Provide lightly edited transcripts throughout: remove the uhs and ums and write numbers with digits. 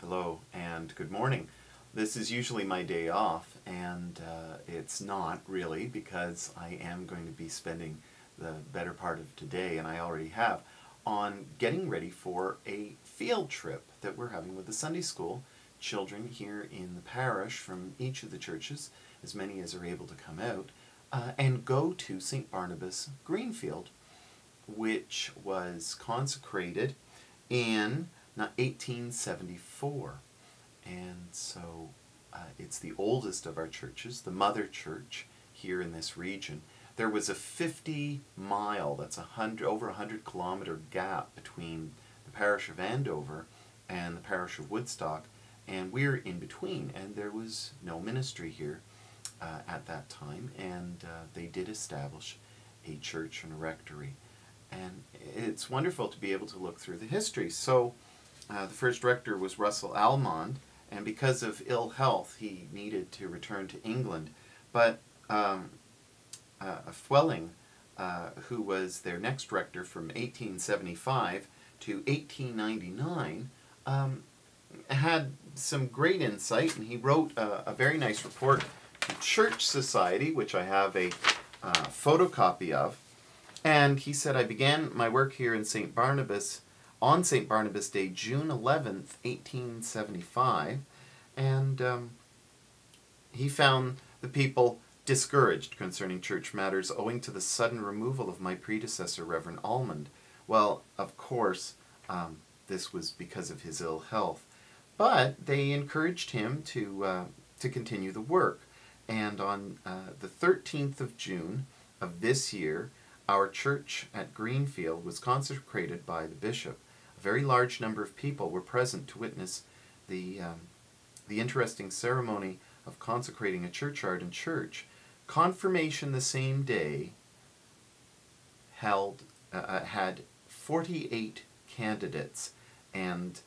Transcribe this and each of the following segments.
Hello and good morning. This is usually my day off, and it's not really, because I am going to be spending the better part of today, and I already have, on getting ready for a field trip that we're having with the Sunday school children here in the parish from each of the churches, as many as are able to come out, and go to St. Barnabas, Greenfield, which was consecrated in 1874. And so it's the oldest of our churches, the mother church here in this region. There was a 50-mile, that's over 100-kilometer gap between the parish of Andover and the parish of Woodstock, and we're in between, and there was no ministry here at that time, and they did establish a church and a rectory. And it's wonderful to be able to look through the history. So the first rector was Russell Almond, and because of ill health he needed to return to England. But Fwelling, who was their next rector from 1875 to 1899, had some great insight, and he wrote a very nice report to Church Society, which I have a photocopy of. And he said, I began my work here in St. Barnabas on St. Barnabas Day, June 11th, 1875, and he found the people discouraged concerning church matters owing to the sudden removal of my predecessor, Reverend Almond. Well, of course, this was because of his ill health, but they encouraged him to continue the work. And on the 13th of June of this year, our church at Greenfield was consecrated by the bishop. A very large number of people were present to witness the interesting ceremony of consecrating a churchyard and church. Confirmation the same day had 48 candidates, and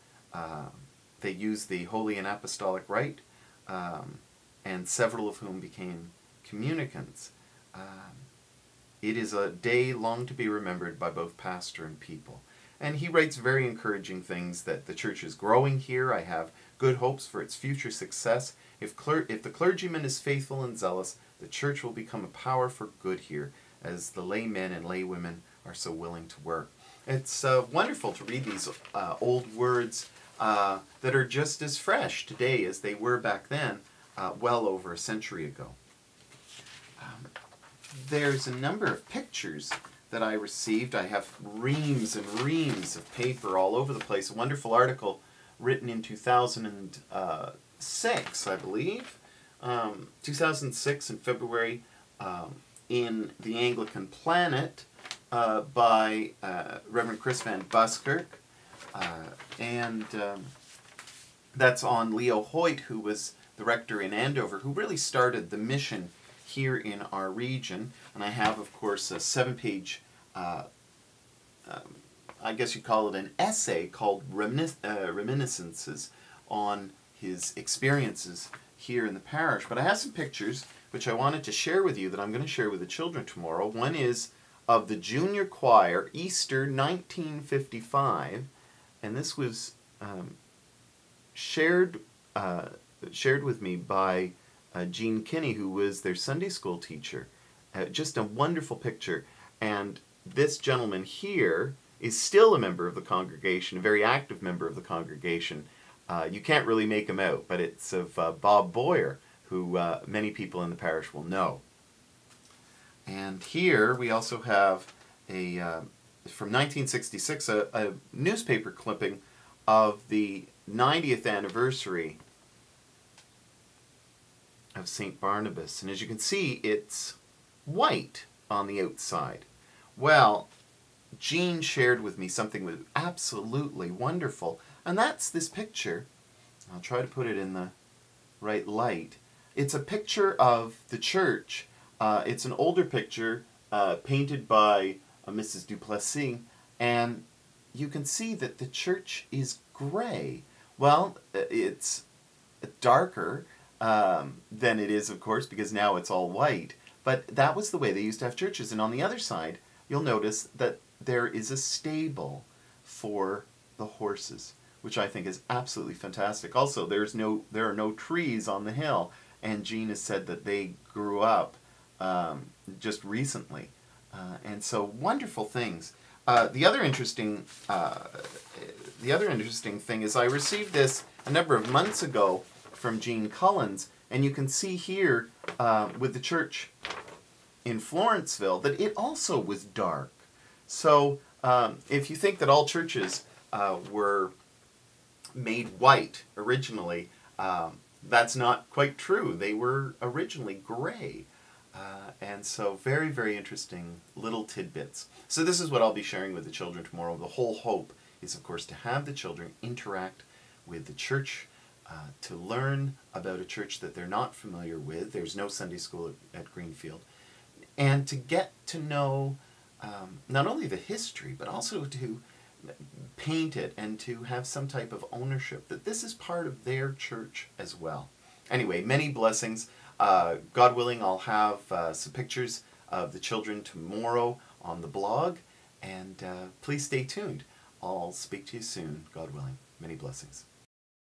they used the Holy and Apostolic Rite, and several of whom became communicants. It is a day long to be remembered by both pastor and people. And he writes very encouraging things, that the church is growing here. I have good hopes for its future success. If the clergyman is faithful and zealous, the church will become a power for good here, as the laymen and laywomen are so willing to work. It's wonderful to read these old words that are just as fresh today as they were back then, well over a century ago. There's a number of pictures that I received. I have reams and reams of paper all over the place. A wonderful article written in 2006, I believe. 2006 in February, in the Anglican Planet by Reverend Chris Van Buskirk. And that's on Leo Hoyt, who was the rector in Andover, who really started the mission here in our region. And I have, of course, a 7-page, I guess you call it an essay, called Reminiscences on his experiences here in the parish. But I have some pictures which I wanted to share with you that I'm going to share with the children tomorrow. One is of the junior choir, Easter 1955, and this was shared with me by Jean Kinney, who was their Sunday school teacher. Just a wonderful picture. And this gentleman here is still a member of the congregation, a very active member of the congregation. You can't really make him out, but it's of Bob Boyer, who many people in the parish will know. And here we also have a from 1966, a newspaper clipping of the 90th anniversary of St. Barnabas. And as you can see, it's white on the outside. Well, Jean shared with me something that was absolutely wonderful, and that's this picture. I'll try to put it in the right light. It's a picture of the church. It's an older picture painted by Mrs. Duplessis, and you can see that the church is gray. Well, it's darker than it is, of course, because now it's all white. But that was the way they used to have churches. And on the other side, you'll notice that there is a stable for the horses, which I think is absolutely fantastic. Also, there are no trees on the hill, and Jean has said that they grew up just recently, and so wonderful things. The other interesting thing is I received this a number of months ago from Jean Cullens, and you can see here with the church in Florenceville that it also was dark. So if you think that all churches were made white originally, that's not quite true. They were originally gray. And so very, very interesting little tidbits. So this is what I'll be sharing with the children tomorrow. The whole hope is, of course, to have the children interact with the church, to learn about a church that they're not familiar with. There's no Sunday school at Greenfield. And to get to know not only the history, but also to paint it and to have some type of ownership, that this is part of their church as well. Anyway, many blessings. God willing, I'll have some pictures of the children tomorrow on the blog, and please stay tuned. I'll speak to you soon, God willing. Many blessings.